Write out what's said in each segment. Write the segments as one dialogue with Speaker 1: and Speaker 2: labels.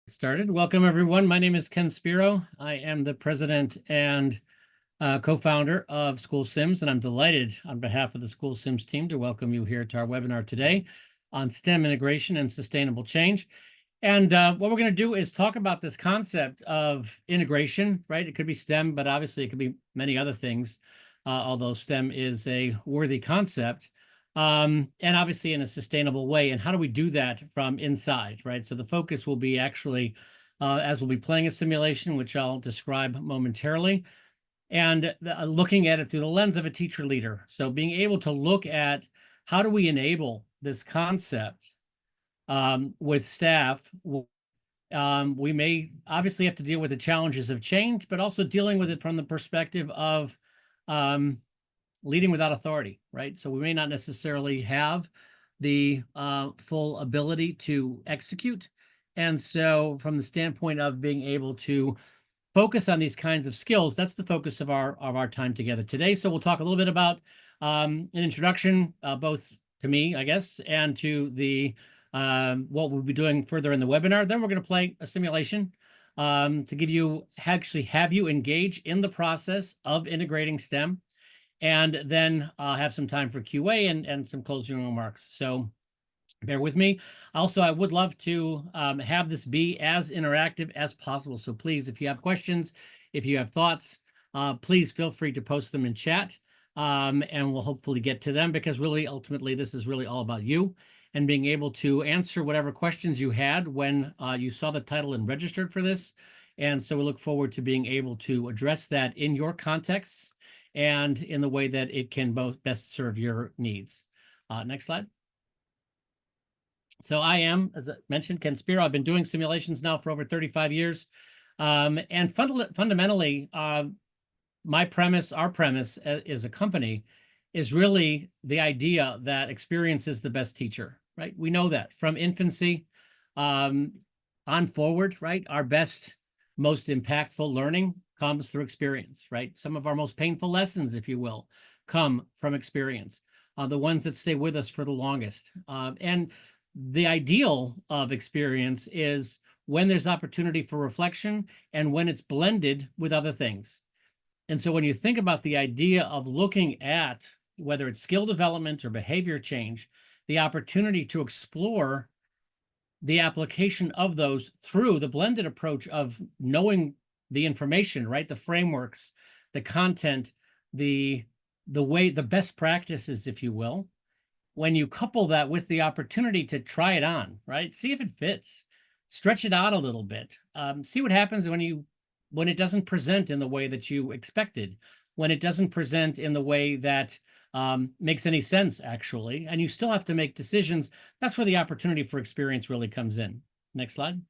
Speaker 1: Started. Welcome, everyone. My name is Ken Spiro. I am the president and co-founder of School Sims, and I'm delighted on behalf of the School Sims team to welcome you here to our webinar today on STEM integration and sustainable change. And what we're going to do is talk about this concept of integration, right? It could be STEM, but obviously it could be many other things, although STEM is a worthy concept. And obviously in a sustainable way. And how do we do that from inside, right? So the focus will be actually, as we'll be playing a simulation, which I'll describe momentarily, and looking at it through the lens of a teacher leader. So being able to look at how do we enable this concept with staff. We may obviously have to deal with the challenges of change, but also dealing with it from the perspective of leading without authority, right? So we may not necessarily have the full ability to execute. And so from the standpoint of being able to focus on these kinds of skills, that's the focus of our time together today. So we'll talk a little bit about an introduction, both to me, I guess, and to the what we'll be doing further in the webinar. Then we're going to play a simulation to give you, actually have you engage in the process of integrating STEM. And then have some time for QA and some closing remarks. So bear with me. Also, I would love to have this be as interactive as possible. So please, if you have questions, if you have thoughts, please feel free to post them in chat. And we'll hopefully get to them, because really, ultimately, this is really all about you and being able to answer whatever questions you had when you saw the title and registered for this. And so we look forward to being able to address that in your contexts and in the way that it can both best serve your needs. Next slide. So I am, as I mentioned, Ken Spiro. I've been doing simulations now for over 35 years. And fundamentally, my premise, our premise as a company, is really the idea that experience is the best teacher, right? We know that from infancy on forward, right? Our best, most impactful learning comes through experience, right? Some of our most painful lessons, if you will, come from experience, the ones that stay with us for the longest. And the ideal of experience is when there's opportunity for reflection and when it's blended with other things. And so when you think about the idea of looking at whether it's skill development or behavior change, the opportunity to explore the application of those through the blended approach of knowing the information, right? The frameworks, the content, the way, the best practices, if you will. When you couple that with the opportunity to try it on, right? See if it fits, stretch it out a little bit, see what happens when it doesn't present in the way that you expected, when it doesn't present in the way that makes any sense, actually, and you still have to make decisions. That's where the opportunity for experience really comes in. Next slide.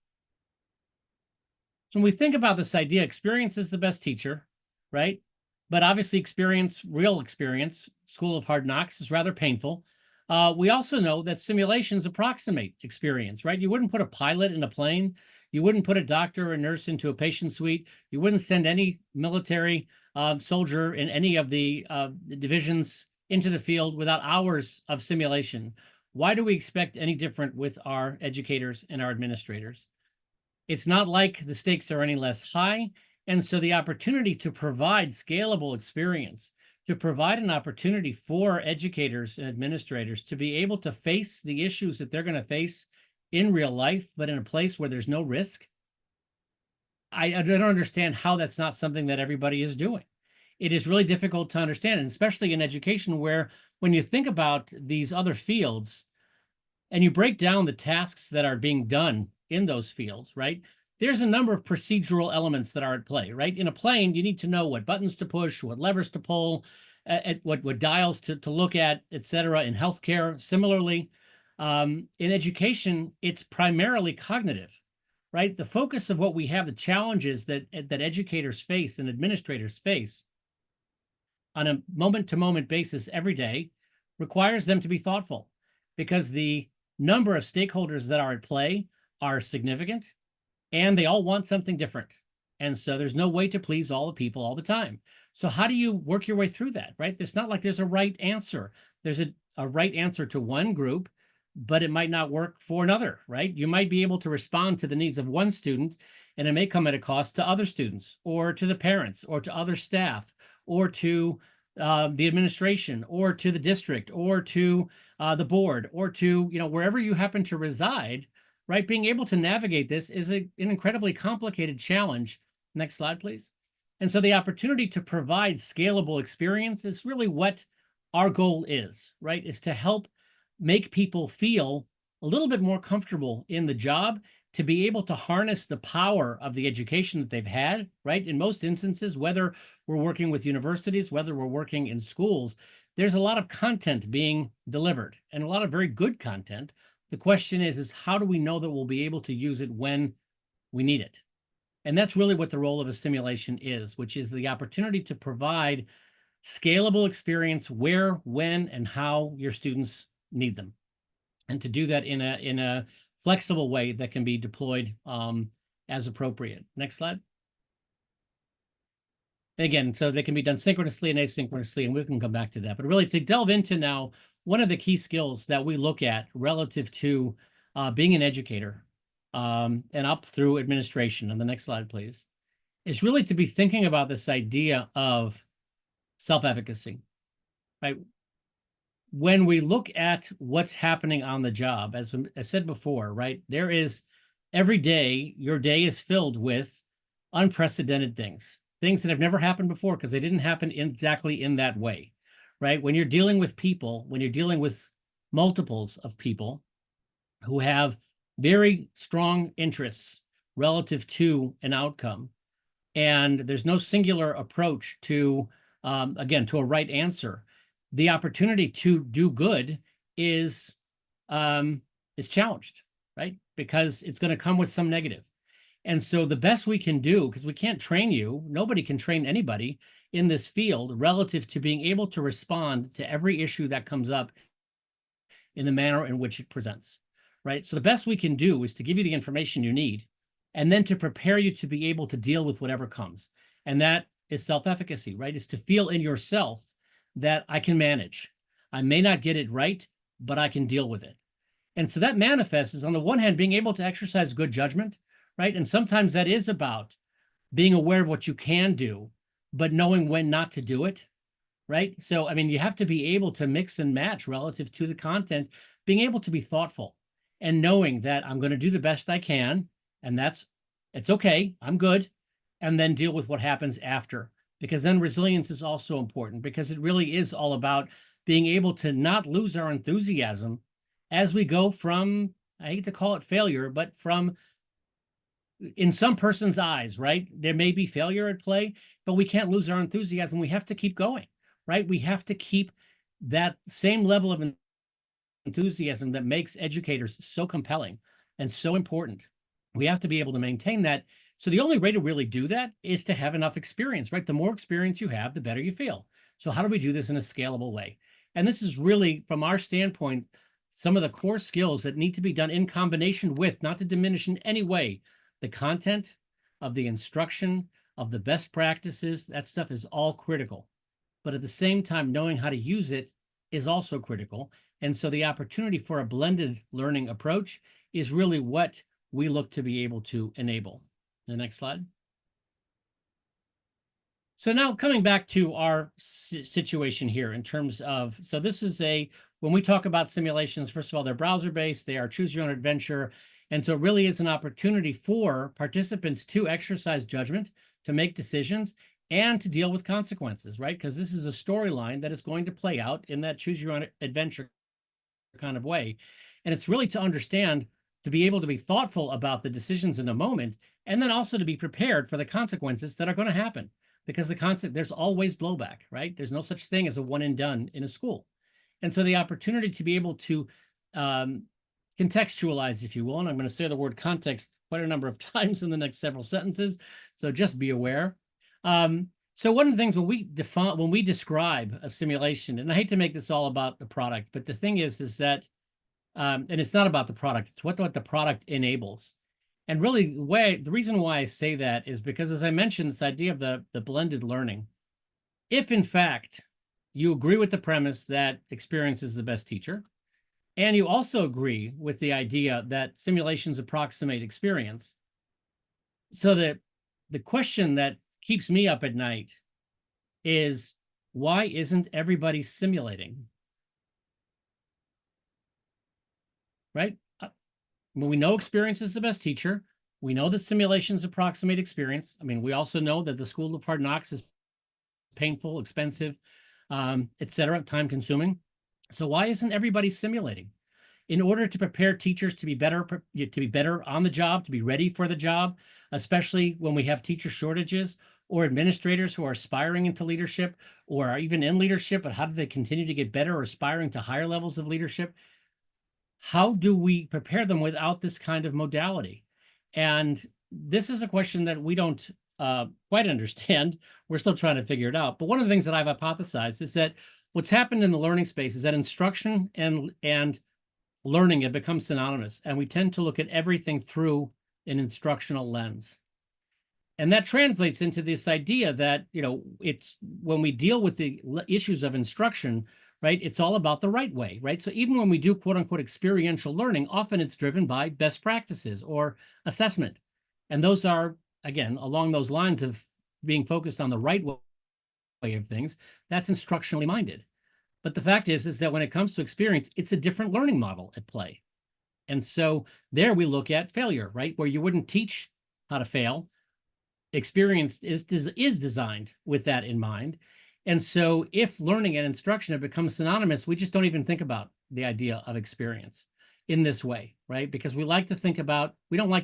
Speaker 1: So when we think about this idea, experience is the best teacher, right? But obviously experience, real experience, School of Hard Knocks, is rather painful. We also know that simulations approximate experience, right? You wouldn't put a pilot in a plane. You wouldn't put a doctor or a nurse into a patient suite. You wouldn't send any military soldier in any of the divisions into the field without hours of simulation. Why do we expect any different with our educators and our administrators? It's not like the stakes are any less high. And so the opportunity to provide scalable experience, to provide an opportunity for educators and administrators to be able to face the issues that they're going to face in real life, but in a place where there's no risk. I don't understand how that's not something that everybody is doing. It is really difficult to understand, and especially in education, where when you think about these other fields and you break down the tasks that are being done in those fields, right? There's a number of procedural elements that are at play, right? In a plane, you need to know what buttons to push, what levers to pull, what dials to look at, et cetera. In healthcare, similarly. In education, it's primarily cognitive, right? The focus of what we have, the challenges that educators face and administrators face on a moment-to-moment basis every day requires them to be thoughtful, because the number of stakeholders that are at play are significant, and they all want something different. And so there's no way to please all the people all the time. So how do you work your way through that, right? It's not like there's a right answer. There's a right answer to one group. but it might not work for another, right? You might be able to respond to the needs of one student, and it may come at a cost to other students or to the parents or to other staff or to the administration or to the district or to the board or to, wherever you happen to reside, right? Being able to navigate this is an incredibly complicated challenge. Next slide, please. And so the opportunity to provide scalable experience is really what our goal is, right? Is to help make people feel a little bit more comfortable in the job, to be able to harness the power of the education that they've had, right? In most instances, whether we're working with universities, whether we're working in schools, there's a lot of content being delivered and a lot of very good content. The question is how do we know that we'll be able to use it when we need it? And that's really what the role of a simulation is, which is the opportunity to provide scalable experience where, when, and how your students need them, and to do that in a flexible way that can be deployed as appropriate. Next slide. And again, so they can be done synchronously and asynchronously, and we can come back to that. But really, to delve into now, one of the key skills that we look at relative to being an educator and up through administration, on the next slide, please, is really to be thinking about this idea of self-efficacy, right? When we look at what's happening on the job, as I said before, right, there is every day, your day is filled with unprecedented things that have never happened before because they didn't happen exactly in that way, right? When you're dealing with people, when you're dealing with multiples of people who have very strong interests relative to an outcome, and there's no singular approach to, again, to a right answer, the opportunity to do good is challenged, right? Because it's going to come with some negative. And so the best we can do, because we can't train you, nobody can train anybody in this field relative to being able to respond to every issue that comes up in the manner in which it presents, right? So the best we can do is to give you the information you need and then to prepare you to be able to deal with whatever comes. And that is self-efficacy, right? Is to feel in yourself that I can manage. I may not get it right, but I can deal with it. And so that manifests is, on the one hand, being able to exercise good judgment, right? And sometimes that is about being aware of what you can do, but knowing when not to do it, right? So, I mean, you have to be able to mix and match relative to the content, being able to be thoughtful and knowing that I'm going to do the best I can, and it's okay, I'm good, and then deal with what happens after. Because then resilience is also important, because it really is all about being able to not lose our enthusiasm as we go from, I hate to call it failure, but from, in some person's eyes, right? There may be failure at play, but we can't lose our enthusiasm. We have to keep going, right? We have to keep that same level of enthusiasm that makes educators so compelling and so important. We have to be able to maintain that. So the only way to really do that is to have enough experience, right? The more experience you have, the better you feel. So how do we do this in a scalable way? And this is really, from our standpoint, some of the core skills that need to be done in combination with, not to diminish in any way, the content of the instruction, of the best practices. That stuff is all critical. But at the same time, knowing how to use it is also critical. And so the opportunity for a blended learning approach is really what we look to be able to enable. The next slide. So now coming back to our situation here in terms of, so this is when we talk about simulations, first of all, they're browser-based, they are choose your own adventure. And so it really is an opportunity for participants to exercise judgment, to make decisions, and to deal with consequences, right? Because this is a storyline that is going to play out in that choose your own adventure kind of way. And it's really to understand, to be able to be thoughtful about the decisions in the moment, and then also to be prepared for the consequences that are going to happen. Because there's always blowback, right? There's no such thing as a one and done in a school. And so the opportunity to be able to contextualize, if you will, and I'm going to say the word context quite a number of times in the next several sentences, so just be aware. So one of the things when we describe a simulation, and I hate to make this all about the product, but the thing is that, and it's not about the product, it's what the product enables. And really, the reason why I say that is because, as I mentioned, this idea of the blended learning, if in fact you agree with the premise that experience is the best teacher, And you also agree with the idea that simulations approximate experience. So that the question that keeps me up at night is, why isn't everybody simulating? Right? When we know experience is the best teacher, we know that simulations approximate experience. I mean, we also know that the school of hard knocks is painful, expensive, et cetera, time consuming. So why isn't everybody simulating? In order to prepare teachers to be better on the job, to be ready for the job, especially when we have teacher shortages, or administrators who are aspiring into leadership or are even in leadership, but how do they continue to get better or aspiring to higher levels of leadership? How do we prepare them without this kind of modality? And this is a question that we don't quite understand. We're still trying to figure it out. But one of the things that I've hypothesized is that what's happened in the learning space is that instruction and learning have become synonymous, and we tend to look at everything through an instructional lens. And that translates into this idea that, it's when we deal with the issues of instruction, right, it's all about the right way, right? So even when we do quote unquote experiential learning, often it's driven by best practices or assessment. And those are, again, along those lines of being focused on the right way of things, that's instructionally minded. But the fact is that when it comes to experience, it's a different learning model at play. And so there we look at failure, right? Where you wouldn't teach how to fail. Experience is designed with that in mind. And so if learning and instruction have become synonymous, we just don't even think about the idea of experience in this way, right? Because we don't like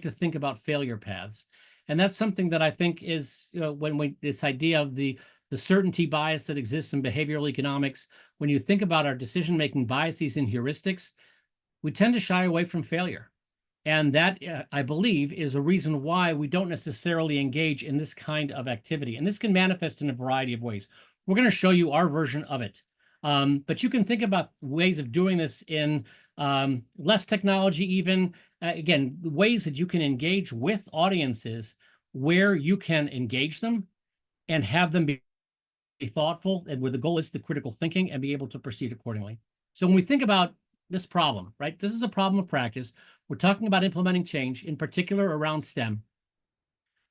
Speaker 1: to think about failure paths. And that's something that I think is, when this idea of the certainty bias that exists in behavioral economics, when you think about our decision-making biases and heuristics, we tend to shy away from failure. And that, I believe, is a reason why we don't necessarily engage in this kind of activity. And this can manifest in a variety of ways. We're going to show you our version of it. But you can think about ways of doing this in less technology even. Again, ways that you can engage with audiences where you can engage them and have them be thoughtful, and where the goal is the critical thinking and be able to proceed accordingly. So when we think about this problem, right, this is a problem of practice. We're talking about implementing change, in particular around STEM.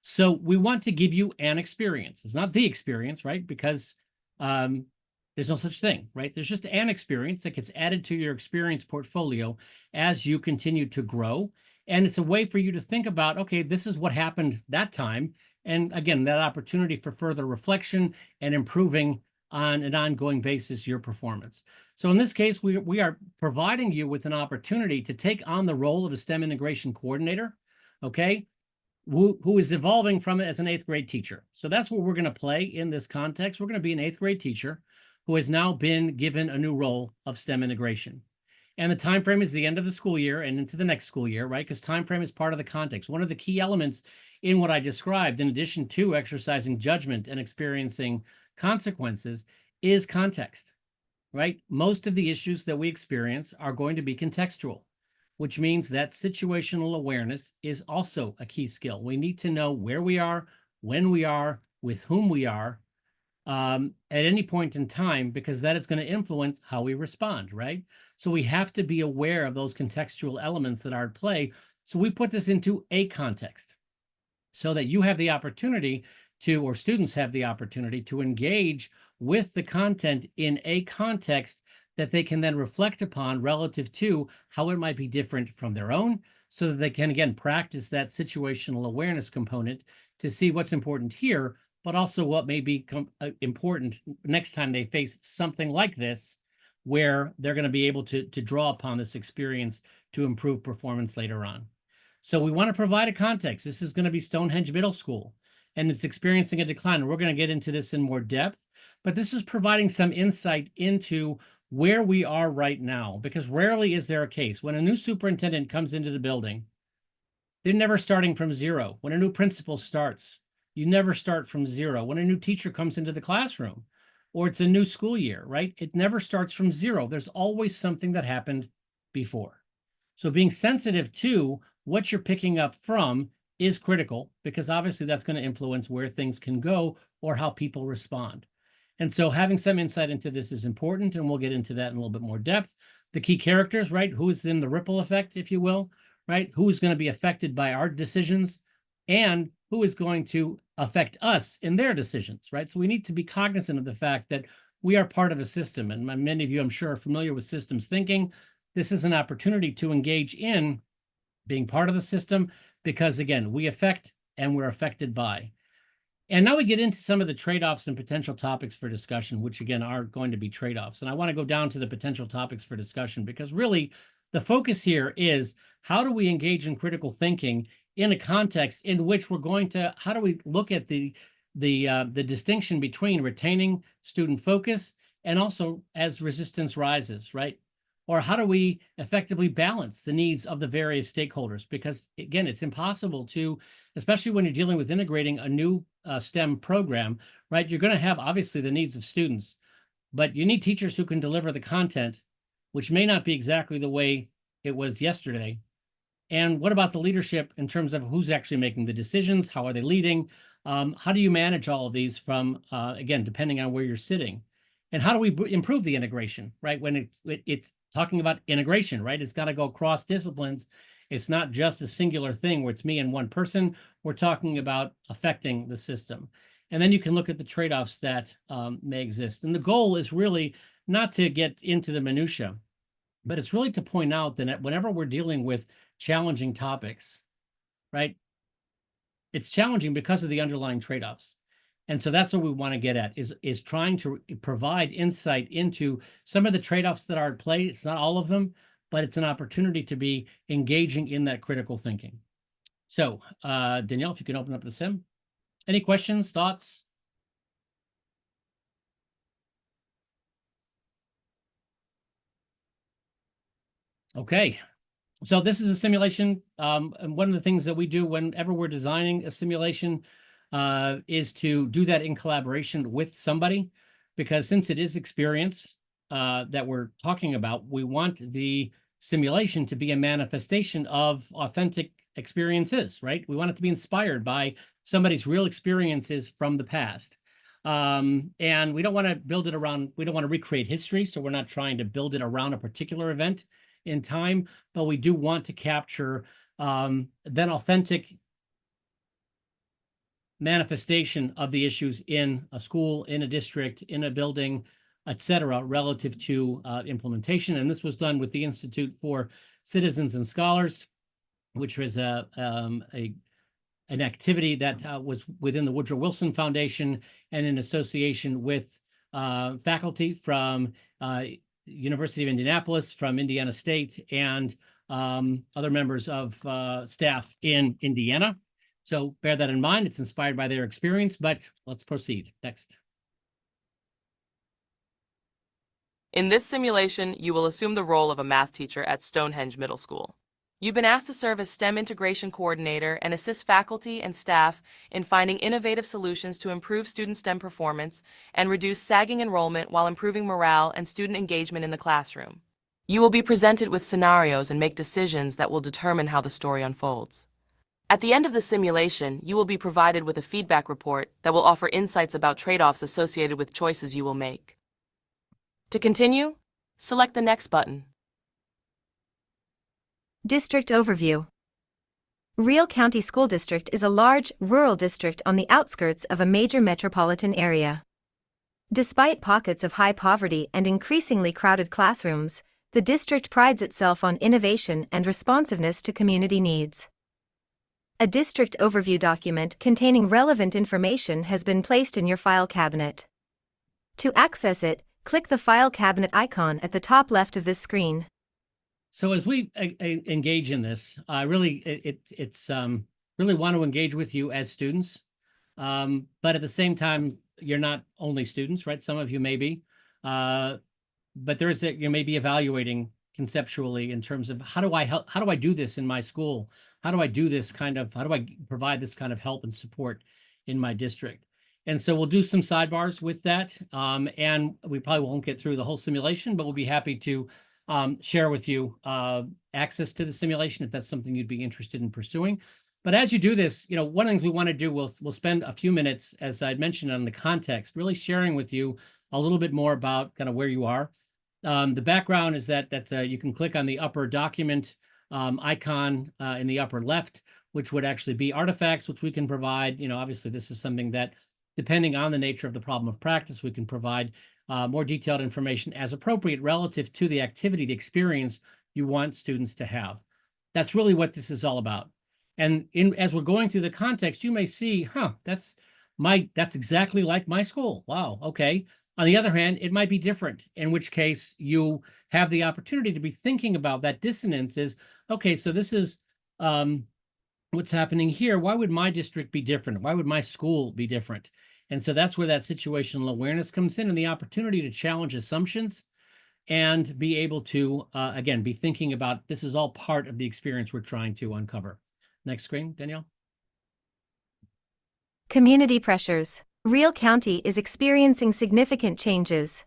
Speaker 1: So we want to give you an experience. It's not the experience, right? Because there's no such thing, right? There's just an experience that gets added to your experience portfolio as you continue to grow. And it's a way for you to think about, okay, this is what happened that time. And again, that opportunity for further reflection and improving on an ongoing basis your performance. So in this case, we are providing you with an opportunity to take on the role of a STEM integration coordinator, okay, who is evolving from it as an 8th grade teacher. So that's what we're going to play in this context. We're going to be an 8th grade teacher who has now been given a new role of STEM integration. And the time frame is the end of the school year and into the next school year, right? Because time frame is part of the context. One of the key elements in what I described, in addition to exercising judgment and experiencing consequences, is context, right? Most of the issues that we experience are going to be contextual, which means that situational awareness is also a key skill. We need to know where we are, when we are, with whom we are, at any point in time, because that is going to influence how we respond, right? So we have to be aware of those contextual elements that are at play. So we put this into a context so that you have the opportunity to, or students have the opportunity to engage with the content in a context that they can then reflect upon relative to how it might be different from their own, so that they can, again, practice that situational awareness component to see what's important here, but also what may be important next time they face something like this, where they're going to be able to draw upon this experience to improve performance later on. So we want to provide a context. This is going to be Stonehenge Middle School, and it's experiencing a decline. And we're going to get into this in more depth, but this is providing some insight into where we are right now, because rarely is there a case when a new superintendent comes into the building, they're never starting from zero. When a new principal starts, you never start from zero. When a new teacher comes into the classroom, or it's a new school year, right? It never starts from zero. There's always something that happened before. So being sensitive to what you're picking up from is critical, because obviously that's going to influence where things can go or how people respond. And so having some insight into this is important, and we'll get into that in a little bit more depth. the key characters, right? Who is in the ripple effect, if you will, right? Who is going to be affected by our decisions and who is going to affect us in their decisions, right? So we need to be cognizant of the fact that we are part of a system. And many of you, I'm sure, are familiar with systems thinking. This is an opportunity to engage in being part of the system because, again, we affect and we're affected by. And now we get into some of the trade-offs and potential topics for discussion, which again are going to be trade-offs. And I want to go down to the potential topics for discussion because really the focus here is how do we engage in critical thinking in a context in which we're going to, how do we look at the distinction between retaining student focus and also as resistance rises, right? Or how do we effectively balance the needs of the various stakeholders? Because again, it's impossible to, especially when you're dealing with integrating a new STEM program, right? You're going to have obviously the needs of students, but you need teachers who can deliver the content, which may not be exactly the way it was yesterday. And what about the leadership in terms of who's actually making the decisions? How are they leading? How do you manage all of these from, again, depending on where you're sitting? And how do we improve the integration, right? When it's talking about integration, right? It's got to go across disciplines. It's not just a singular thing where it's me and one person. We're talking about affecting the system. And then you can look at the trade-offs that may exist. And the goal is really not to get into the minutia, but it's really to point out that whenever we're dealing with challenging topics, right? It's challenging because of the underlying trade-offs. And so that's what we want to get at is trying to provide insight into some of the trade-offs that are at play. It's not all of them, but it's an opportunity to be engaging in that critical thinking. So Danielle, if you can open up the sim. Any questions, thoughts? Okay. So this is a simulation. And one of the things that we do whenever we're designing a simulation is to do that in collaboration with somebody, because since it is experience that we're talking about, we want the simulation to be a manifestation of authentic experiences, right? We want it to be inspired by somebody's real experiences from the past. And we don't want to build it around, we don't want to recreate history. So we're not trying to build it around a particular event in time, but we do want to capture that authentic manifestation of the issues in a school, in a district, in a building, etc., relative to implementation. And this was done with the Institute for Citizens and Scholars, which was an activity that was within the Woodrow Wilson Foundation and in association with faculty from University of Indianapolis, from Indiana State, and other members of staff in Indiana. So bear that in mind. It's inspired by their experience, but let's proceed. Next.
Speaker 2: In this simulation, you will assume the role of a math teacher at Stonehenge Middle School. You've been asked to serve as STEM integration coordinator and assist faculty and staff in finding innovative solutions to improve student STEM performance and reduce sagging enrollment while improving morale and student engagement in the classroom. You will be presented with scenarios and make decisions that will determine how the story unfolds. At the end of the simulation, you will be provided with a feedback report that will offer insights about trade-offs associated with choices you will make. To continue, select the Next button.
Speaker 3: District Overview. Real County School District is a large, rural district on the outskirts of a major metropolitan area. Despite pockets of high poverty and increasingly crowded classrooms, the district prides itself on innovation and responsiveness to community needs. A district overview document containing relevant information has been placed in your file cabinet. To access it, click the file cabinet icon at the top left of this screen.
Speaker 1: So as we engage in this, I really really want to engage with you as students, but at the same time, you're not only students, right? Some of you may be, but you may be evaluating conceptually in terms of how do I help? How do I do this in my school? How do I do this how do I provide this kind of help and support in my district? And so we'll do some sidebars with that, and we probably won't get through the whole simulation, but we'll be happy to share with you access to the simulation if that's something you'd be interested in pursuing. But as you do this, one of the things we want to do, we'll spend a few minutes, as I'd mentioned, on the context, really sharing with you a little bit more about kind of where you are, The background is that you can click on the upper document icon in the upper left, which would actually be artifacts, which we can provide. Obviously, this is something that, depending on the nature of the problem of practice, we can provide more detailed information as appropriate relative to the activity, the experience you want students to have. That's really what this is all about. And as we're going through the context, you may see, that's exactly like my school. Wow, okay. On the other hand, it might be different, in which case you have the opportunity to be thinking about that dissonance is, okay, so this is what's happening here. Why would my district be different? Why would my school be different? And so that's where that situational awareness comes in, and the opportunity to challenge assumptions and be able to, again, be thinking about this is all part of the experience we're trying to uncover. Next screen, Danielle.
Speaker 3: Community pressures. Real County is experiencing significant changes.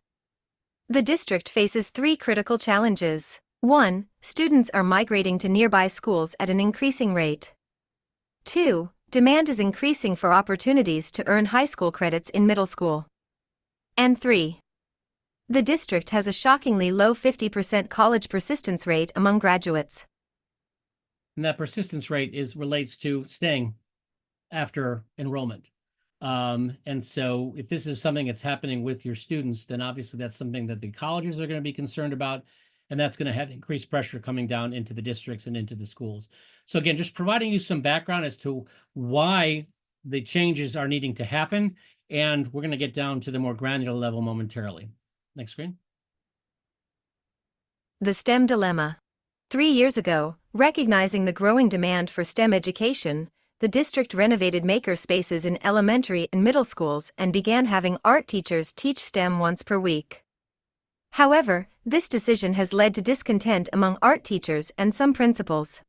Speaker 3: The district faces 3 critical challenges. 1. Students are migrating to nearby schools at an increasing rate. 2. Demand is increasing for opportunities to earn high school credits in middle school. And 3. The district has a shockingly low 50% college persistence rate among graduates.
Speaker 1: And that persistence rate relates to staying after enrollment. And so if this is something that's happening with your students, then obviously that's something that the colleges are going to be concerned about, and that's going to have increased pressure coming down into the districts and into the schools. So again, just providing you some background as to why the changes are needing to happen, and we're going to get down to the more granular level momentarily. Next screen.
Speaker 3: The STEM dilemma. 3 years ago, recognizing the growing demand for STEM education, the district renovated maker spaces in elementary and middle schools and began having art teachers teach STEM once per week. However, this decision has led to discontent among art teachers and some principals.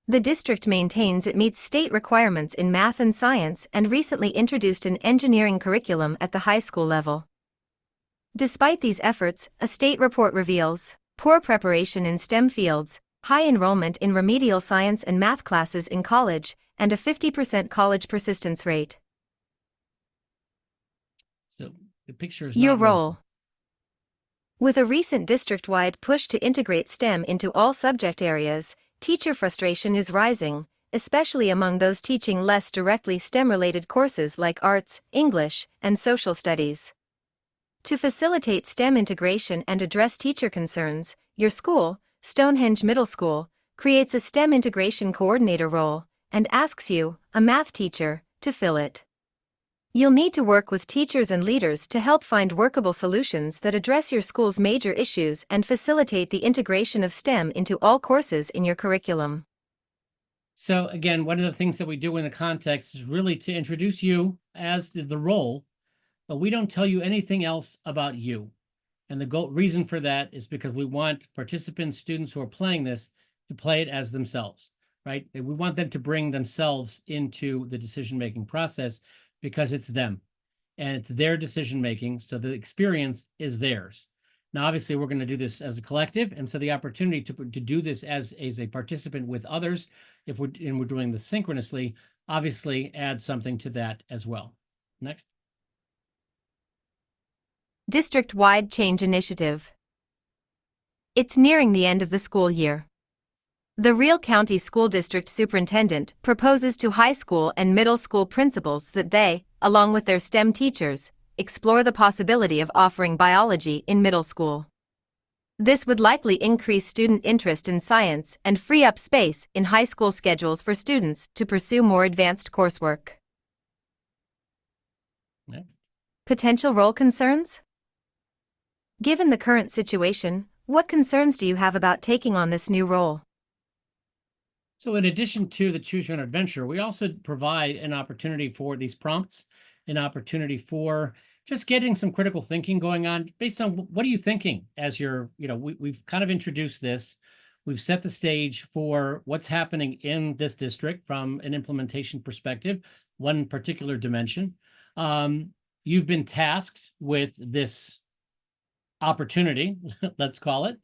Speaker 3: The district maintains it meets state requirements in math and science and recently introduced an engineering curriculum at the high school level. Despite these efforts, a state report reveals poor preparation in STEM fields, high enrollment in remedial science and math classes in college, and a 50% college persistence rate.
Speaker 1: So the picture is
Speaker 3: Your
Speaker 1: not real.
Speaker 3: role. With a recent district-wide push to integrate STEM into all subject areas, teacher frustration is rising, especially among those teaching less directly STEM-related courses like arts, English, and social studies. To facilitate STEM integration and address teacher concerns, your school, Stonehenge Middle School, creates a STEM integration coordinator role and asks you, a math teacher, to fill it. You'll need to work with teachers and leaders to help find workable solutions that address your school's major issues and facilitate the integration of STEM into all courses in your curriculum.
Speaker 1: So again, one of the things that we do in the context is really to introduce you as the role, but we don't tell you anything else about you. And the reason for that is because we want participants, students who are playing this, to play it as themselves, right? We want them to bring themselves into the decision-making process because it's them and it's their decision-making. So the experience is theirs. Now, obviously, we're going to do this as a collective. And so the opportunity to do this as a participant with others, if we're doing this synchronously, obviously adds something to that as well. Next.
Speaker 3: District-wide change initiative. It's nearing the end of the school year. The Real County School District Superintendent proposes to high school and middle school principals that they, along with their STEM teachers, explore the possibility of offering biology in middle school. This would likely increase student interest in science and free up space in high school schedules for students to pursue more advanced coursework.
Speaker 1: Next.
Speaker 3: Potential role concerns? Given the current situation, what concerns do you have about taking on this new role?
Speaker 1: So in addition to the Choose Your Own Adventure, we also provide an opportunity for these prompts, an opportunity for just getting some critical thinking going on based on what are you thinking as you're, we've kind of introduced this. We've set the stage for what's happening in this district from an implementation perspective, one particular dimension. You've been tasked with this opportunity, let's call it.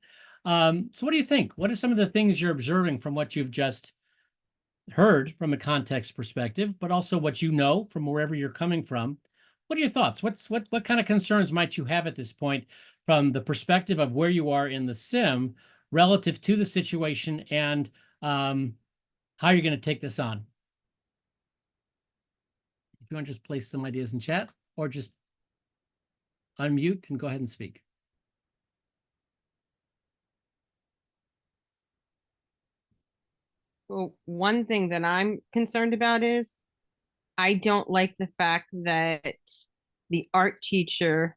Speaker 1: So what do you think? What are some of the things you're observing from what you've just heard from a context perspective, but also what you know from wherever you're coming from? What are your thoughts? What kind of concerns might you have at this point from the perspective of where you are in the sim relative to the situation and how you're going to take this on. If you want to just place some ideas in chat or just unmute and go ahead and speak.
Speaker 4: Well, one thing that I'm concerned about is I don't like the fact that the art teacher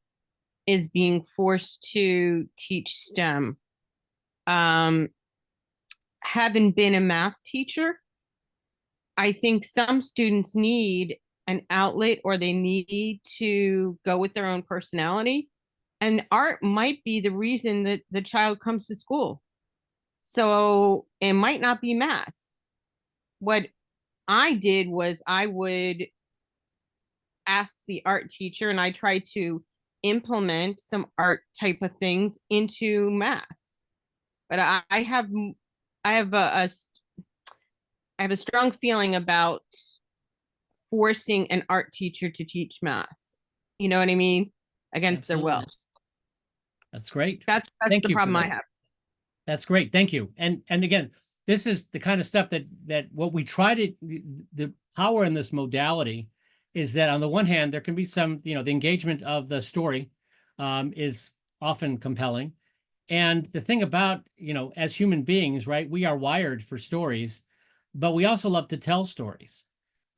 Speaker 4: is being forced to teach STEM. Having been a math teacher, I think some students need an outlet or they need to go with their own personality. And art might be the reason that the child comes to school. So it might not be math. What I did was I would ask the art teacher and I tried to implement some art type of things into math. But I have a strong feeling about forcing an art teacher to teach math. You know what I mean? Against their will.
Speaker 1: That's great.
Speaker 4: That's
Speaker 1: Thank
Speaker 4: the
Speaker 1: you for
Speaker 4: problem I
Speaker 1: that.
Speaker 4: have.
Speaker 1: That's great. Thank you. And again, this is the kind of stuff that what we try to, the power in this modality is that on the one hand, there can be some, the engagement of the story is often compelling. And the thing about, as human beings, right, we are wired for stories, but we also love to tell stories.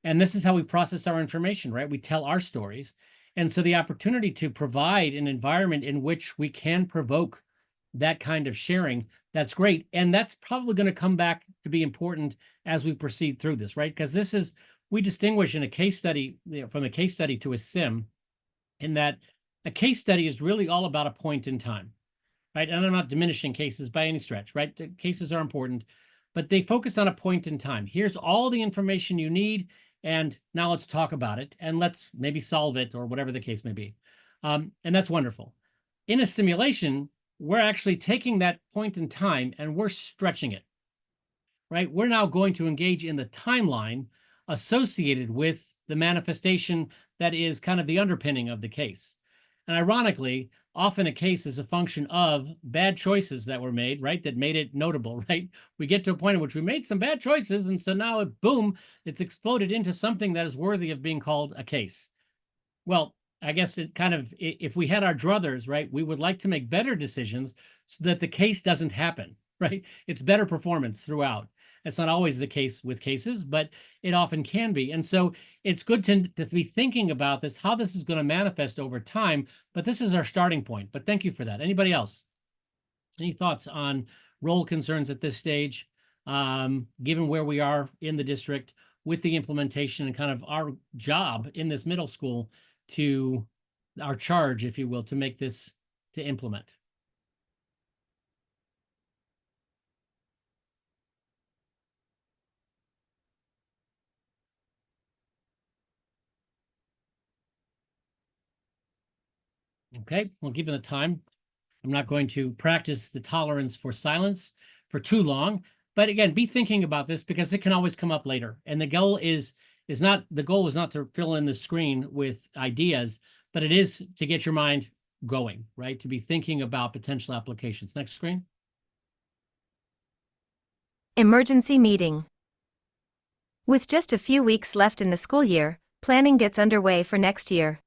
Speaker 1: And this is how we process our information, right? We tell our stories. And so the opportunity to provide an environment in which we can provoke that kind of sharing, that's great. And that's probably going to come back to be important as we proceed through this, right? Because we distinguish in a case study, from a case study to a sim, in that a case study is really all about a point in time, right? And I'm not diminishing cases by any stretch, right? The cases are important, but they focus on a point in time. Here's all the information you need, and now let's talk about it, and let's maybe solve it, or whatever the case may be. And that's wonderful. In a simulation, we're actually taking that point in time and we're stretching it, right? We're now going to engage in the timeline associated with the manifestation that is kind of the underpinning of the case. And ironically, often a case is a function of bad choices that were made, right? That made it notable, right? We get to a point in which we made some bad choices, and so now, boom, it's exploded into something that is worthy of being called a case. Well, I guess it kind of, if we had our druthers, right, we would like to make better decisions so that the case doesn't happen, right? It's better performance throughout. It's not always the case with cases, but it often can be. And so it's good to be thinking about this, how this is going to manifest over time, but this is our starting point. But thank you for that. Anybody else? Any thoughts on role concerns at this stage, given where we are in the district with the implementation and kind of our job in this middle school to our charge, if you will, to make this, to implement? Okay, well, given the time, I'm not going to practice the tolerance for silence for too long. But again, be thinking about this because it can always come up later. And the goal is not to fill in the screen with ideas, but it is to get your mind going, right? To be thinking about potential applications. Next screen.
Speaker 3: Emergency meeting. With just a few weeks left in the school year, planning gets underway for next year.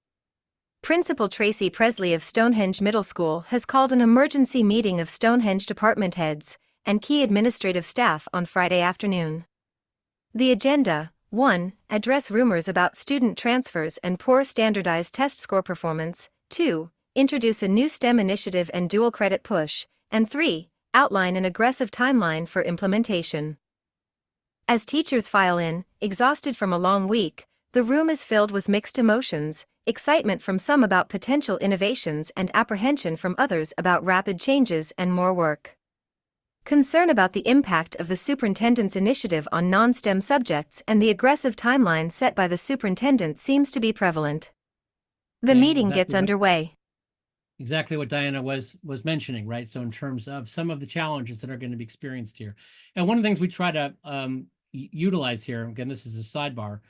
Speaker 3: Principal Tracy Presley of Stonehenge Middle School has called an emergency meeting of Stonehenge department heads and key administrative staff on Friday afternoon. The agenda: 1. Address rumors about student transfers and poor standardized test score performance. 2. Introduce a new STEM initiative and dual credit push. And 3. Outline an aggressive timeline for implementation. As teachers file in, exhausted from a long week, the room is filled with mixed emotions: excitement from some about potential innovations and apprehension from others about rapid changes and more work. Concern about the impact of the superintendent's initiative on non-STEM subjects and the aggressive timeline set by the superintendent seems to be prevalent. The meeting gets underway.
Speaker 1: Exactly what Diana was mentioning, right? So in terms of some of the challenges that are going to be experienced here. And one of the things we try to utilize here, again, this is a sidebar,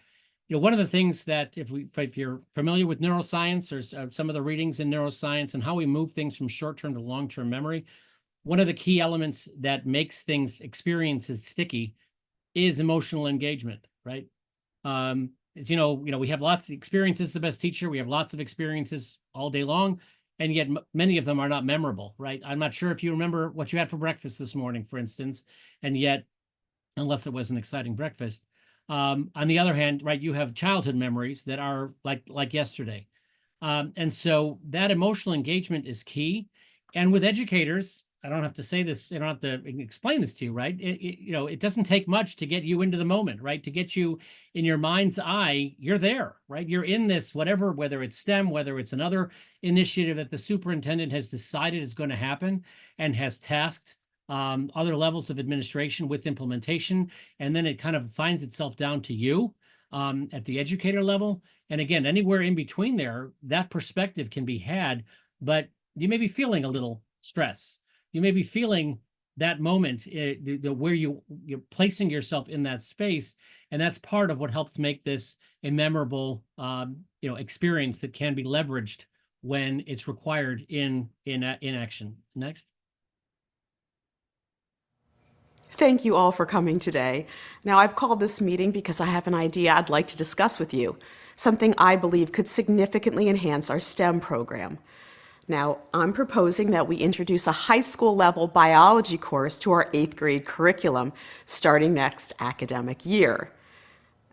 Speaker 1: one of the things that if you're familiar with neuroscience or some of the readings in neuroscience and how we move things from short-term to long-term memory, one of the key elements that makes experiences sticky is emotional engagement, right? As we have lots of experiences. The best teacher, we have lots of experiences all day long, and yet many of them are not memorable, right? I'm not sure if you remember what you had for breakfast this morning, for instance, and yet, unless it was an exciting breakfast. On the other hand, right, you have childhood memories that are like yesterday. And so that emotional engagement is key. And with educators, I don't have to say this, I don't have to explain this to you, right? It doesn't take much to get you into the moment, right? To get you in your mind's eye, you're there, right? You're in this, whether it's STEM, whether it's another initiative that the superintendent has decided is going to happen and has tasked other levels of administration with implementation. And then it kind of finds itself down to you at the educator level. And again, anywhere in between there, that perspective can be had, but you may be feeling a little stress. You may be feeling that moment where you're placing yourself in that space. And that's part of what helps make this a memorable experience that can be leveraged when it's required in action. Next.
Speaker 5: Thank you all for coming today. Now, I've called this meeting because I have an idea I'd like to discuss with you, something I believe could significantly enhance our STEM program. Now, I'm proposing that we introduce a high school level biology course to our 8th grade curriculum starting next academic year.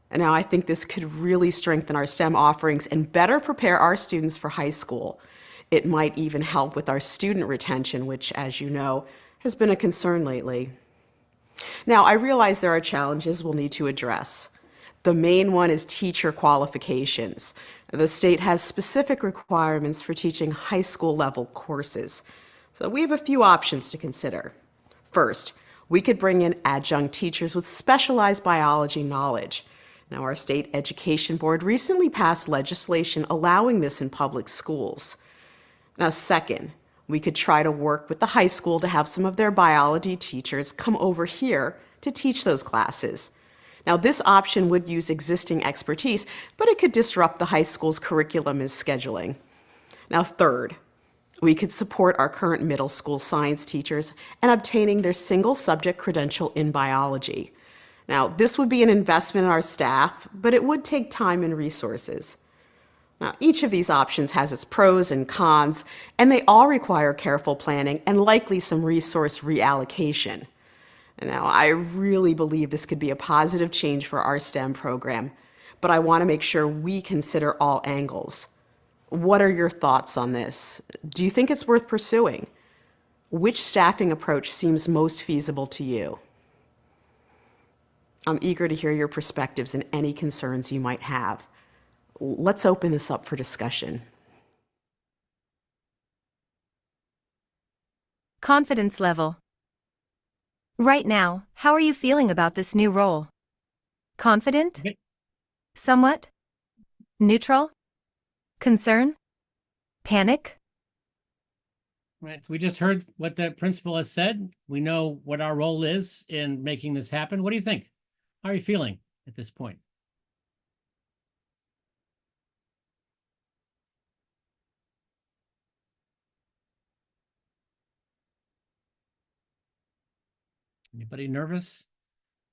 Speaker 5: And now I think this could really strengthen our STEM offerings and better prepare our students for high school. It might even help with our student retention, which, as you know, has been a concern lately. Now, I realize there are challenges we'll need to address. The main one is teacher qualifications. The state has specific requirements for teaching high school level courses. So we have a few options to consider. First, we could bring in adjunct teachers with specialized biology knowledge. Now, our state education board recently passed legislation allowing this in public schools. Now, second, we could try to work with the high school to have some of their biology teachers come over here to teach those classes. Now, this option would use existing expertise, but it could disrupt the high school's curriculum and scheduling. Now, third, we could support our current middle school science teachers in obtaining their single subject credential in biology. Now, this would be an investment in our staff, but it would take time and resources. Now, each of these options has its pros and cons, and they all require careful planning and likely some resource reallocation. And now, I really believe this could be a positive change for our STEM program, but I want to make sure we consider all angles. What are your thoughts on this? Do you think it's worth pursuing? Which staffing approach seems most feasible to you? I'm eager to hear your perspectives and any concerns you might have. Let's open this up for discussion.
Speaker 3: Confidence level. Right now, how are you feeling about this new role? Confident?
Speaker 1: Okay.
Speaker 3: Somewhat? Neutral? Concern? Panic?
Speaker 1: Right. So we just heard what the principal has said. We know what our role is in making this happen. What do you think? How are you feeling at this point? Anybody nervous?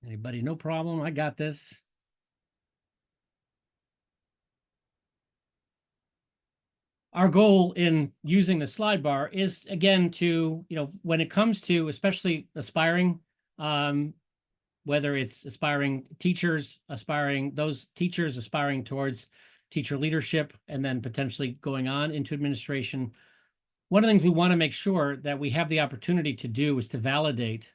Speaker 1: Anybody? No problem. I got this. Our goal in using the slide bar is, again, to, when it comes to especially aspiring, whether it's aspiring teachers, those teachers aspiring towards teacher leadership, and then potentially going on into administration, one of the things we want to make sure that we have the opportunity to do is to validate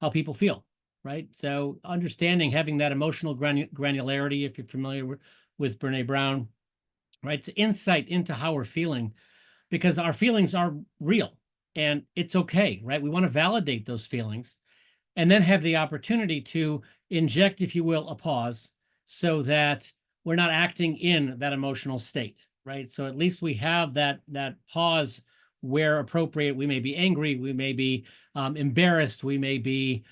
Speaker 1: how people feel, right? So understanding, having that emotional granularity, if you're familiar with Brene Brown, right? It's insight into how we're feeling, because our feelings are real and it's okay, right? We want to validate those feelings and then have the opportunity to inject, if you will, a pause so that we're not acting in that emotional state, right? So at least we have that pause where appropriate. We may be angry, we may be embarrassed, we may be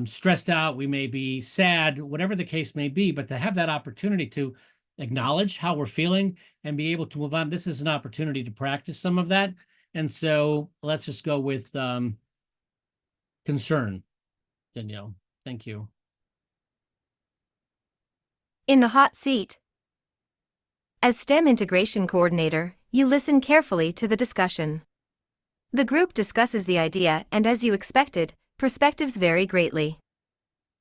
Speaker 1: stressed out, we may be sad, whatever the case may be, but to have that opportunity to acknowledge how we're feeling and be able to move on. This is an opportunity to practice some of that. And so let's just go with concern, Danielle. Thank you.
Speaker 3: In the hot seat. As STEM integration coordinator, you listen carefully to the discussion. The group discusses the idea, and as you expected, perspectives vary greatly.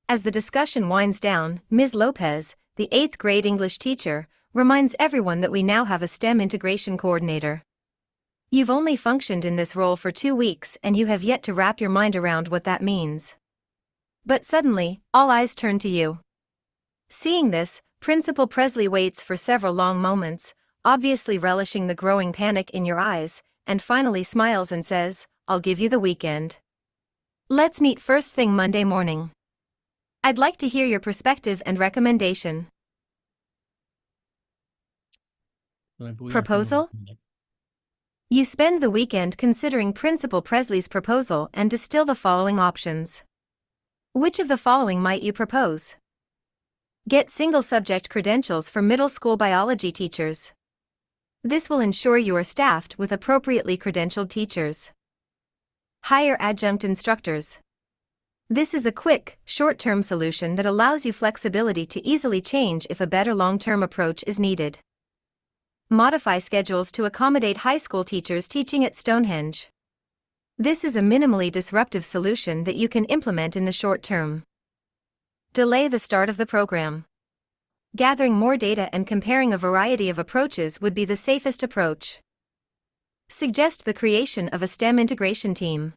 Speaker 3: As the discussion winds down, Ms. Lopez, the 8th grade English teacher, reminds everyone that we now have a STEM integration coordinator. You've only functioned in this role for 2 weeks and you have yet to wrap your mind around what that means. But suddenly, all eyes turn to you. Seeing this, Principal Presley waits for several long moments, obviously relishing the growing panic in your eyes, and finally smiles and says, "I'll give you the weekend. Let's meet first thing Monday morning. I'd like to hear your perspective and recommendation." Proposal? You spend the weekend considering Principal Presley's proposal and distill the following options. Which of the following might you propose? Get single-subject credentials for middle school biology teachers. This will ensure you are staffed with appropriately credentialed teachers. Hire adjunct instructors. This is a quick, short-term solution that allows you flexibility to easily change if a better long-term approach is needed. Modify schedules to accommodate high school teachers teaching at Stonehenge. This is a minimally disruptive solution that you can implement in the short term. Delay the start of the program. Gathering more data and comparing a variety of approaches would be the safest approach. Suggest the creation of a STEM integration team.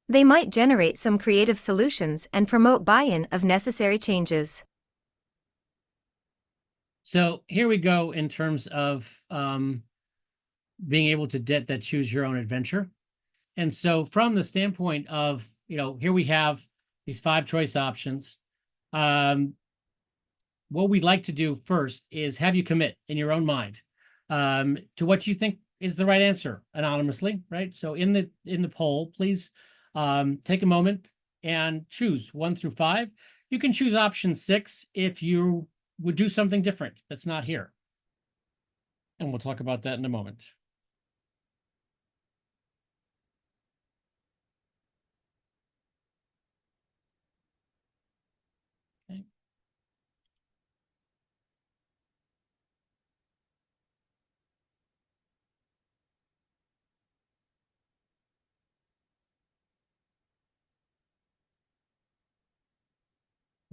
Speaker 3: They might generate some creative solutions and promote buy-in of necessary changes.
Speaker 1: So here we go in terms of being able to choose your own adventure. And so from the standpoint of, here we have these 5 choice options. What we'd like to do first is have you commit in your own mind to what you think is the right answer anonymously, right? So in the poll, please take a moment and choose 1 through 5. You can choose option 6 if you would do something different that's not here. And we'll talk about that in a moment. Okay.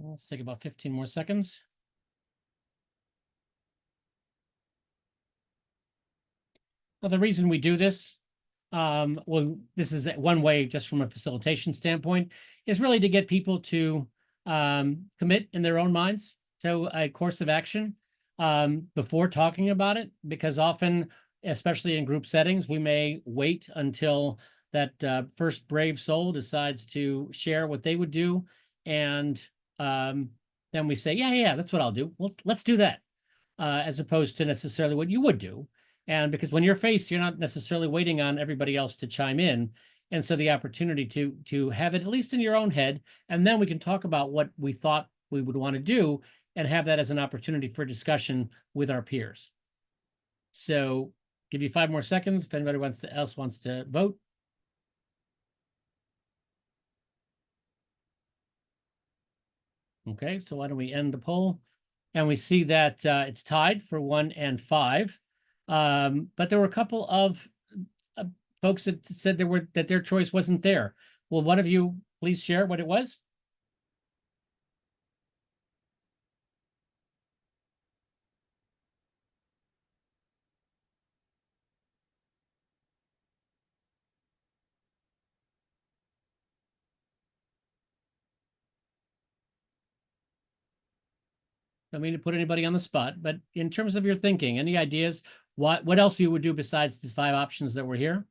Speaker 1: Let's take about 15 more seconds. Well, the reason we do this, well, this is one way just from a facilitation standpoint, is really to get people to commit in their own minds to a course of action before talking about it, because often, especially in group settings, we may wait until that first brave soul decides to share what they would do. And then we say, yeah, that's what I'll do. Well, let's do that, as opposed to necessarily what you would do. And because when you're faced, you're not necessarily waiting on everybody else to chime in. And so the opportunity to have it at least in your own head, and then we can talk about what we thought we would want to do and have that as an opportunity for discussion with our peers. So give you 5 more seconds if anybody else wants to vote. Okay, so why don't we end the poll? And we see that it's tied for 1 and 5. But there were a couple of folks that said that their choice wasn't there. Will one of you please share what it was? I mean to put anybody on the spot, but in terms of your thinking, any ideas? What else you would do besides these 5 options that were here?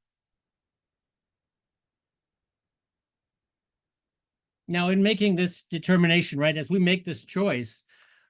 Speaker 1: Now, in making this determination, right, as we make this choice,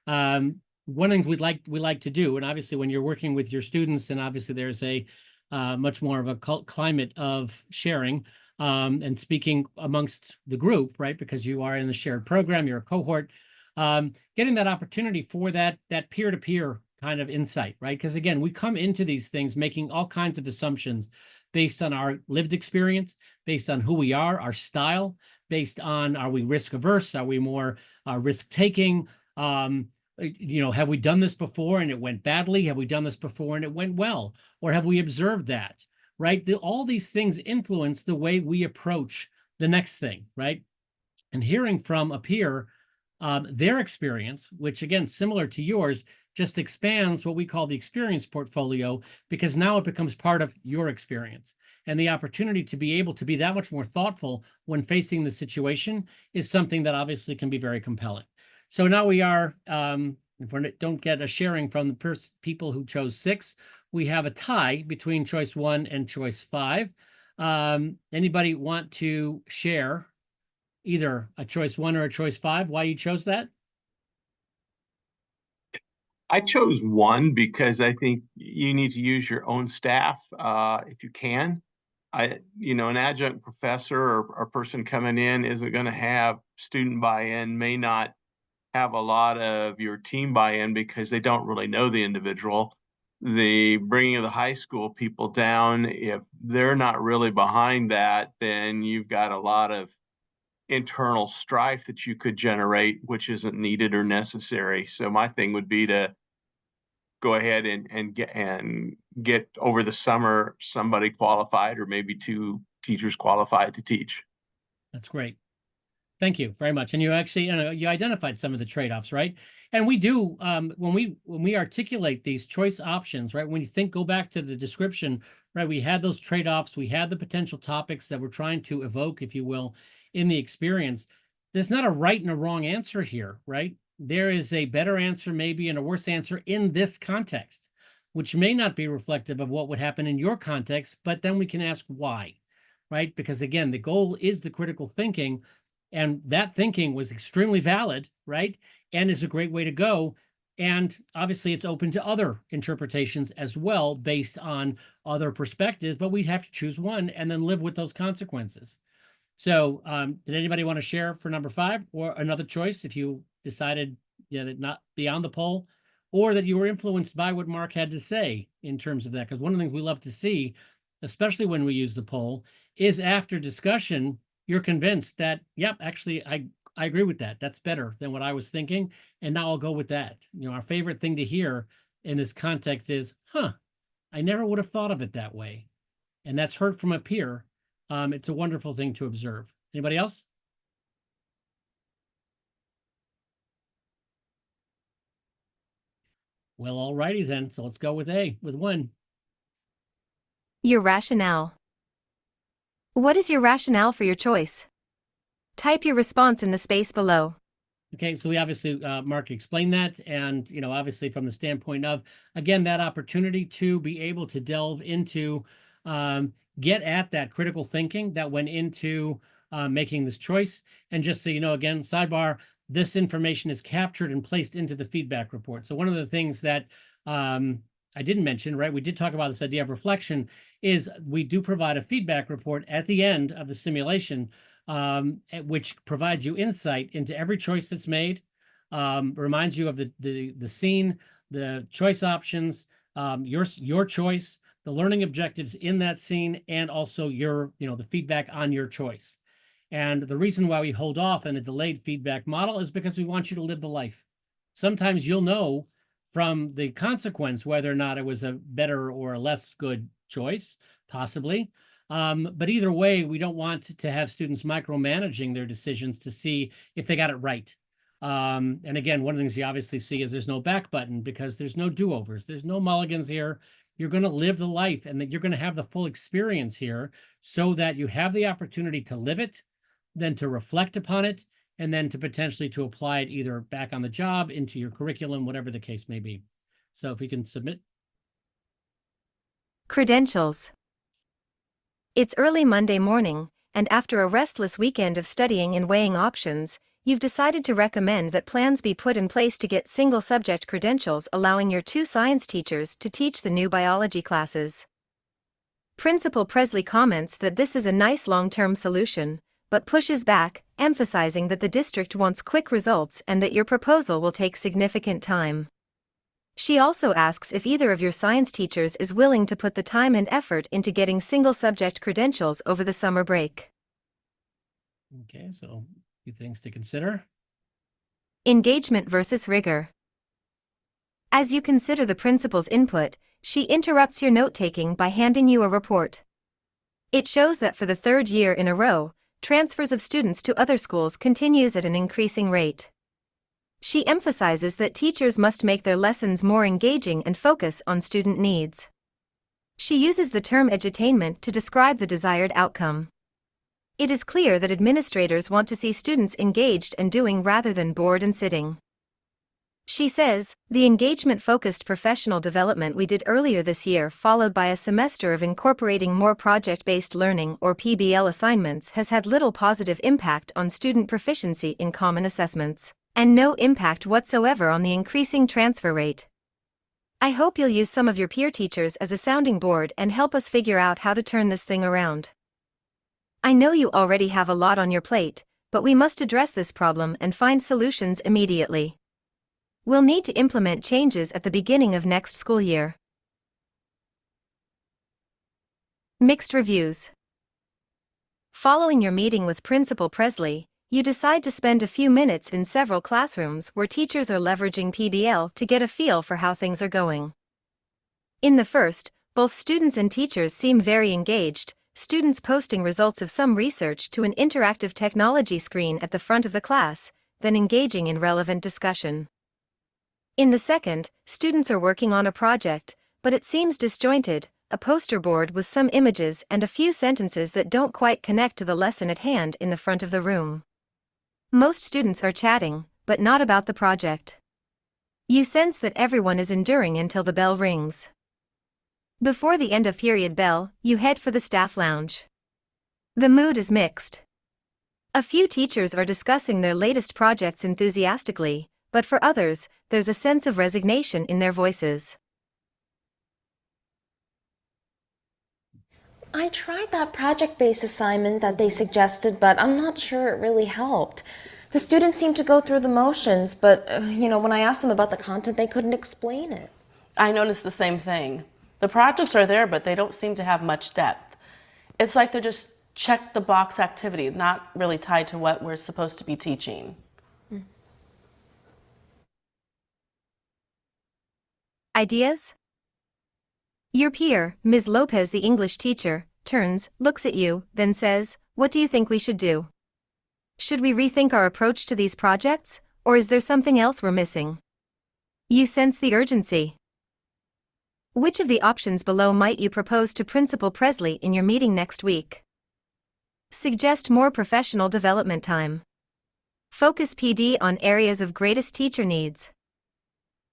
Speaker 1: one of the things we like to do, and obviously when you're working with your students, and obviously there's a much more of a climate of sharing, and speaking amongst the group, right? Because you are in the shared program, you're a cohort, getting that opportunity for that peer-to-peer kind of insight, right? Because again, we come into these things making all kinds of assumptions based on our lived experience, based on who we are, our style, based on, are we risk averse? Are we more risk taking? Have we done this before and it went badly? Have we done this before and it went well? Or have we observed that, right? All these things influence the way we approach the next thing, right? And hearing from a peer, their experience, which again, similar to yours, just expands what we call the experience portfolio, because now it becomes part of your experience. And the opportunity to be able to be that much more thoughtful when facing the situation is something that obviously can be very compelling. So now we are, if we don't get a sharing from the people who chose 6, we have a tie between choice 1 and choice 5. Anybody want to share either a choice 1 or a choice 5, why you chose that?
Speaker 6: I chose 1 because I think you need to use your own staff if you can. An adjunct professor or person coming in isn't going to have student buy-in, may not have a lot of your team buy-in because they don't really know the individual. The bringing of the high school people down, if they're not really behind that, then you've got a lot of internal strife that you could generate, which isn't needed or necessary. So my thing would be to go ahead and get over the summer somebody qualified, or maybe 2 teachers qualified to teach.
Speaker 1: That's great. Thank you very much. And you actually, you identified some of the trade-offs, right? And we do, when we articulate these choice options, right? When you go back to the description, right? We had those trade-offs, we had the potential topics that we're trying to evoke, if you will, in the experience. There's not a right and a wrong answer here, right? There is a better answer maybe and a worse answer in this context, which may not be reflective of what would happen in your context, but then we can ask why, right? Because again, the goal is the critical thinking, and that thinking was extremely valid, right? And is a great way to go. And obviously it's open to other interpretations as well, based on other perspectives, but we'd have to choose one and then live with those consequences. So did anybody want to share for number 5 or another choice if you decided that not beyond the poll, or that you were influenced by what Mark had to say in terms of that? Because one of the things we love to see, especially when we use the poll, is after discussion, you're convinced that, yep, actually, I agree with that. That's better than what I was thinking. And now I'll go with that. Our favorite thing to hear in this context is, I never would have thought of it that way. And that's heard from a peer. It's a wonderful thing to observe. Anybody else? Well, all righty then. So let's go with 1.
Speaker 3: Your rationale. What is your rationale for your choice? Type your response in the space below.
Speaker 1: Okay, so we obviously, Mark explained that, and, obviously from the standpoint of, again, that opportunity to be able to delve into, get at that critical thinking that went into making this choice. And just so you know, again, sidebar, this information is captured and placed into the feedback report. So one of the things that I didn't mention, right, we did talk about this idea of reflection, is we do provide a feedback report at the end of the simulation, which provides you insight into every choice that's made, reminds you of the scene, the choice options, your choice, the learning objectives in that scene, and also your, the feedback on your choice. And the reason why we hold off in a delayed feedback model is because we want you to live the life. Sometimes you'll know from the consequence whether or not it was a better or a less good choice, possibly. But either way, we don't want to have students micromanaging their decisions to see if they got it right. And again, one of the things you obviously see is there's no back button, because there's no do-overs. There's no mulligans here. You're going to live the life, and that you're going to have the full experience here, so that you have the opportunity to live it, then to reflect upon it, and then to potentially to apply it either back on the job, into your curriculum, whatever the case may be. So if we can submit.
Speaker 3: Credentials. It's early Monday morning, and after a restless weekend of studying and weighing options, you've decided to recommend that plans be put in place to get single-subject credentials allowing your 2 science teachers to teach the new biology classes. Principal Presley comments that this is a nice long-term solution, but pushes back, emphasizing that the district wants quick results and that your proposal will take significant time. She also asks if either of your science teachers is willing to put the time and effort into getting single-subject credentials over the summer break.
Speaker 1: Okay, so a few things to consider.
Speaker 3: Engagement versus rigor. As you consider the principal's input, she interrupts your note-taking by handing you a report. It shows that for the third year in a row, transfers of students to other schools continues at an increasing rate. She emphasizes that teachers must make their lessons more engaging and focus on student needs. She uses the term edutainment to describe the desired outcome. It is clear that administrators want to see students engaged and doing rather than bored and sitting. She says, the engagement-focused professional development we did earlier this year, followed by a semester of incorporating more project-based learning or PBL assignments, has had little positive impact on student proficiency in common assessments, and no impact whatsoever on the increasing transfer rate. I hope you'll use some of your peer teachers as a sounding board and help us figure out how to turn this thing around. I know you already have a lot on your plate, but we must address this problem and find solutions immediately. We'll need to implement changes at the beginning of next school year. Mixed reviews. Following your meeting with Principal Presley, you decide to spend a few minutes in several classrooms where teachers are leveraging PBL to get a feel for how things are going. In the first, both students and teachers seem very engaged, students posting results of some research to an interactive technology screen at the front of the class, then engaging in relevant discussion. In the second, students are working on a project, but it seems disjointed, a poster board with some images and a few sentences that don't quite connect to the lesson at hand in the front of the room. Most students are chatting, but not about the project. You sense that everyone is enduring until the bell rings. Before the end of period bell, you head for the staff lounge. The mood is mixed. A few teachers are discussing their latest projects enthusiastically, but for others, there's a sense of resignation in their voices.
Speaker 7: I tried that project-based assignment that they suggested, but I'm not sure it really helped. The students seemed to go through the motions, but, when I asked them about the content, they couldn't explain it.
Speaker 8: I noticed the same thing. The projects are there, but they don't seem to have much depth. It's like they're just check-the-box activity, not really tied to what we're supposed to be teaching.
Speaker 3: Ideas? Your peer, Ms. Lopez, the English teacher, turns, looks at you, then says, "What do you think we should do? Should we rethink our approach to these projects, or is there something else we're missing?" You sense the urgency. Which of the options below might you propose to Principal Presley in your meeting next week? Suggest more professional development time. Focus PD on areas of greatest teacher needs.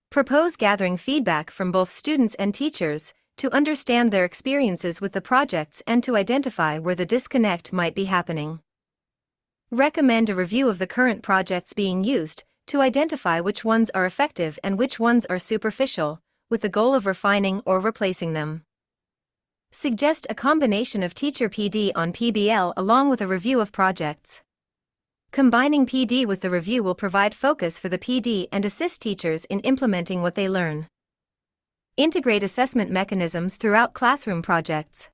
Speaker 3: Propose gathering feedback from both students and teachers to understand their experiences with the projects and to identify where the disconnect might be happening. Recommend a review of the current projects being used to identify which ones are effective and which ones are superficial, with the goal of refining or replacing them. Suggest a combination of teacher PD on PBL along with a review of projects. Combining PD with the review will provide focus for the PD and assist teachers in implementing what they learn. Integrate assessment mechanisms throughout classroom projects.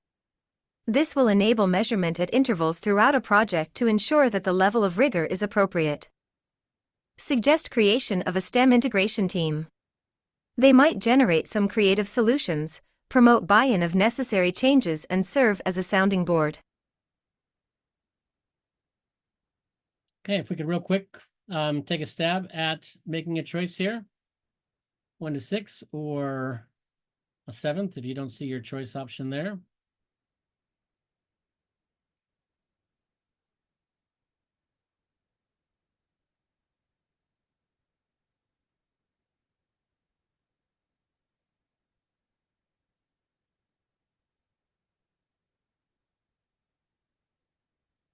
Speaker 3: This will enable measurement at intervals throughout a project to ensure that the level of rigor is appropriate. Suggest creation of a STEM integration team. They might generate some creative solutions, promote buy-in of necessary changes, and serve as a sounding board.
Speaker 1: Okay, if we could real quick take a stab at making a choice here. 1 to 6 or a 7th if you don't see your choice option there.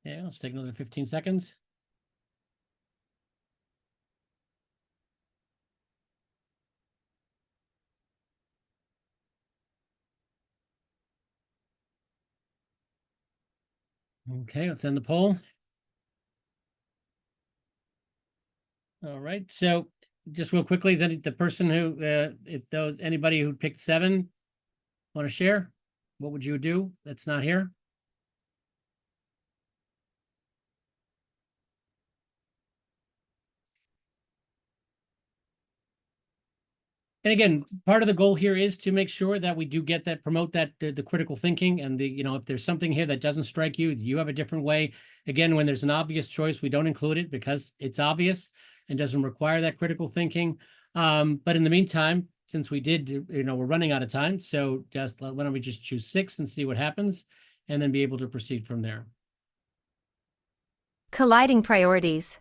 Speaker 1: Okay, let's take another 15 seconds. Okay, let's end the poll. All right, so just real quickly, is the person who, anybody who picked 7 want to share? What would you do that's not here? And again, part of the goal here is to make sure that we do get that, promote that, the critical thinking, and if there's something here that doesn't strike you, you have a different way. Again, when there's an obvious choice, we don't include it because it's obvious and doesn't require that critical thinking. But in the meantime, since we did, we're running out of time, so just why don't we just choose 6 and see what happens, and then be able to proceed from there.
Speaker 3: Colliding priorities.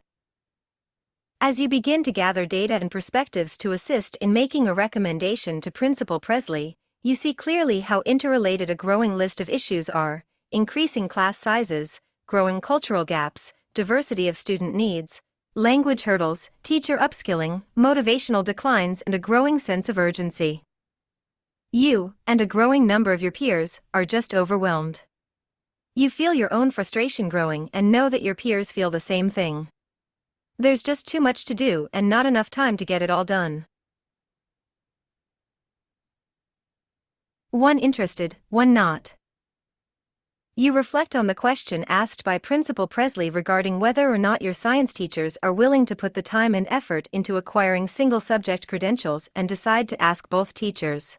Speaker 3: As you begin to gather data and perspectives to assist in making a recommendation to Principal Presley, you see clearly how interrelated a growing list of issues are: increasing class sizes, growing cultural gaps, diversity of student needs, language hurdles, teacher upskilling, motivational declines, and a growing sense of urgency. You, and a growing number of your peers, are just overwhelmed. You feel your own frustration growing and know that your peers feel the same thing. There's just too much to do and not enough time to get it all done. One interested, one not. You reflect on the question asked by Principal Presley regarding whether or not your science teachers are willing to put the time and effort into acquiring single subject credentials and decide to ask both teachers.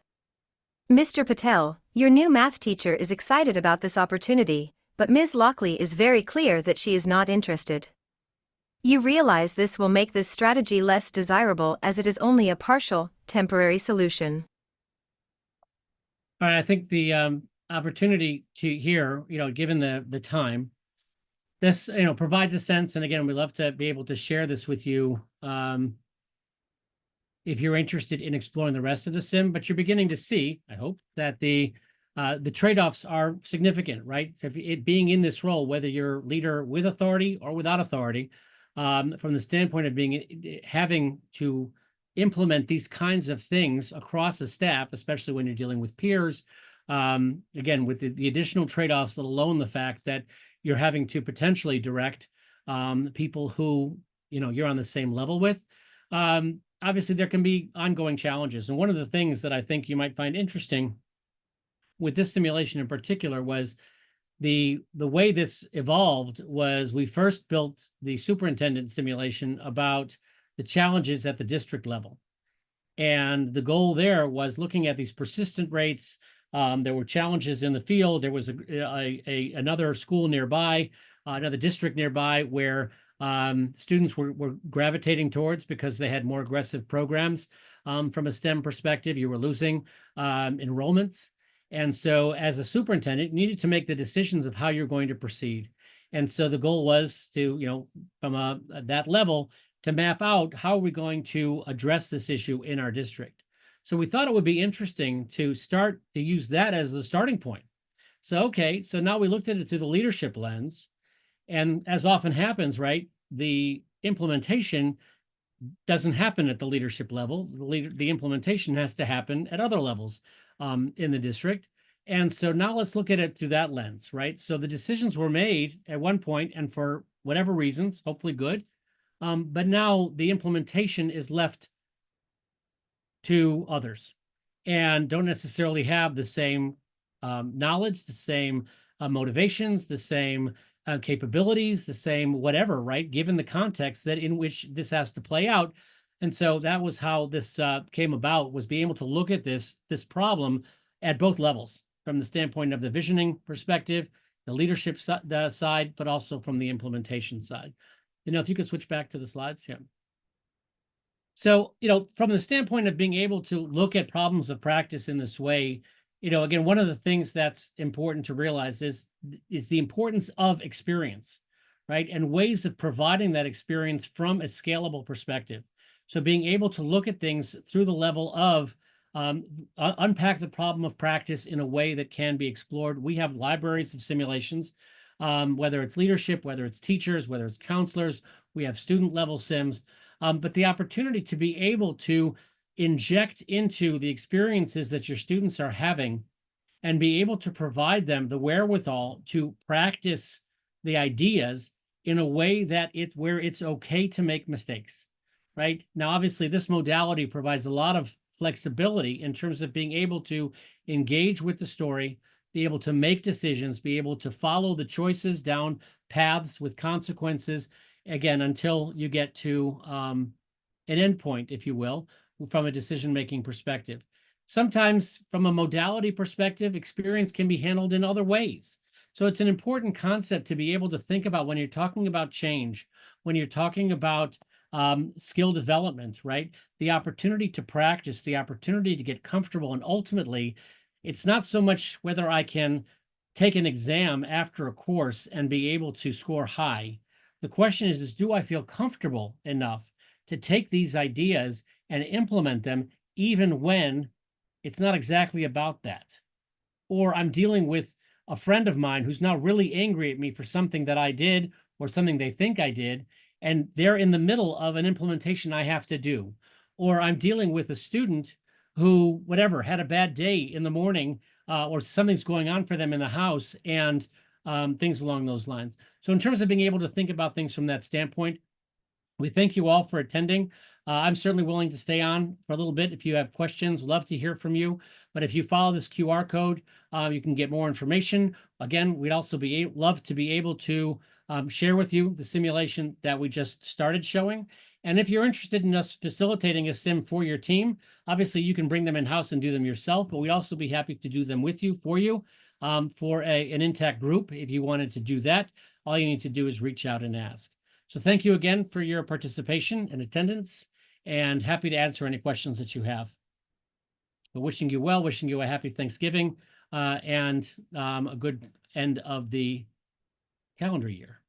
Speaker 3: Mr. Patel, your new math teacher, is excited about this opportunity, but Ms. Lockley is very clear that she is not interested. You realize this will make this strategy less desirable as it is only a partial, temporary solution.
Speaker 1: All right, I think the opportunity to hear, given the time, this, provides a sense, and again, we love to be able to share this with you if you're interested in exploring the rest of the sim, but you're beginning to see, I hope, that the trade-offs are significant, right? If it being in this role, whether you're leader with authority or without authority, from the standpoint of having to implement these kinds of things across the staff, especially when you're dealing with peers, again, with the additional trade-offs, let alone the fact that you're having to potentially direct people who, you're on the same level with. Obviously, there can be ongoing challenges. And one of the things that I think you might find interesting with this simulation in particular was the way this evolved was we first built the superintendent simulation about the challenges at the district level. And the goal there was looking at these persistent rates. There were challenges in the field. There was another school nearby, another district nearby where students were gravitating towards because they had more aggressive programs. From a STEM perspective, you were losing enrollments. And so as a superintendent, you needed to make the decisions of how you're going to proceed. And so the goal was to, from that level, to map out how are we going to address this issue in our district. So we thought it would be interesting to start to use that as the starting point. So, okay, so now we looked at it through the leadership lens. And as often happens, right, the implementation doesn't happen at the leadership level. The implementation has to happen at other levels in the district. And so now let's look at it through that lens, right? So the decisions were made at one point, and for whatever reasons, hopefully good, but now the implementation is left to others and don't necessarily have the same knowledge, the same motivations, the same capabilities, the same whatever, right? Given the context that in which this has to play out. And so that was how this came about, was being able to look at this problem at both levels, from the standpoint of the visioning perspective, the leadership side, but also from the implementation side. If you could switch back to the slides, yeah. So, from the standpoint of being able to look at problems of practice in this way, again, one of the things that's important to realize is the importance of experience, right? And ways of providing that experience from a scalable perspective. So being able to look at things through the level of unpack the problem of practice in a way that can be explored. We have libraries of simulations, whether it's leadership, whether it's teachers, whether it's counselors, we have student level sims, but the opportunity to be able to inject into the experiences that your students are having and be able to provide them the wherewithal to practice the ideas in a way that where it's okay to make mistakes, right? Now, obviously, this modality provides a lot of flexibility in terms of being able to engage with the story, be able to make decisions, be able to follow the choices down paths with consequences, again, until you get to an endpoint, if you will, from a decision-making perspective. Sometimes from a modality perspective, experience can be handled in other ways. So it's an important concept to be able to think about when you're talking about change, when you're talking about skill development, right? The opportunity to practice, the opportunity to get comfortable, and ultimately, it's not so much whether I can take an exam after a course and be able to score high. The question is do I feel comfortable enough to take these ideas and implement them even when it's not exactly about that? Or I'm dealing with a friend of mine who's now really angry at me for something that I did or something they think I did, and they're in the middle of an implementation I have to do. Or I'm dealing with a student who, whatever, had a bad day in the morning, or something's going on for them in the house, and things along those lines. So in terms of being able to think about things from that standpoint, we thank you all for attending. I'm certainly willing to stay on for a little bit if you have questions. Love to hear from you. But if you follow this QR code, you can get more information. Again, we'd also love to be able to share with you the simulation that we just started showing. And if you're interested in us facilitating a sim for your team, obviously you can bring them in-house and do them yourself, but we'd also be happy to do them with you, for you, for an intact group. If you wanted to do that, all you need to do is reach out and ask. So thank you again for your participation and attendance, and happy to answer any questions that you have. But wishing you well, wishing you a happy Thanksgiving, and a good end of the calendar year.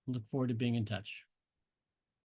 Speaker 1: Look forward to being in touch.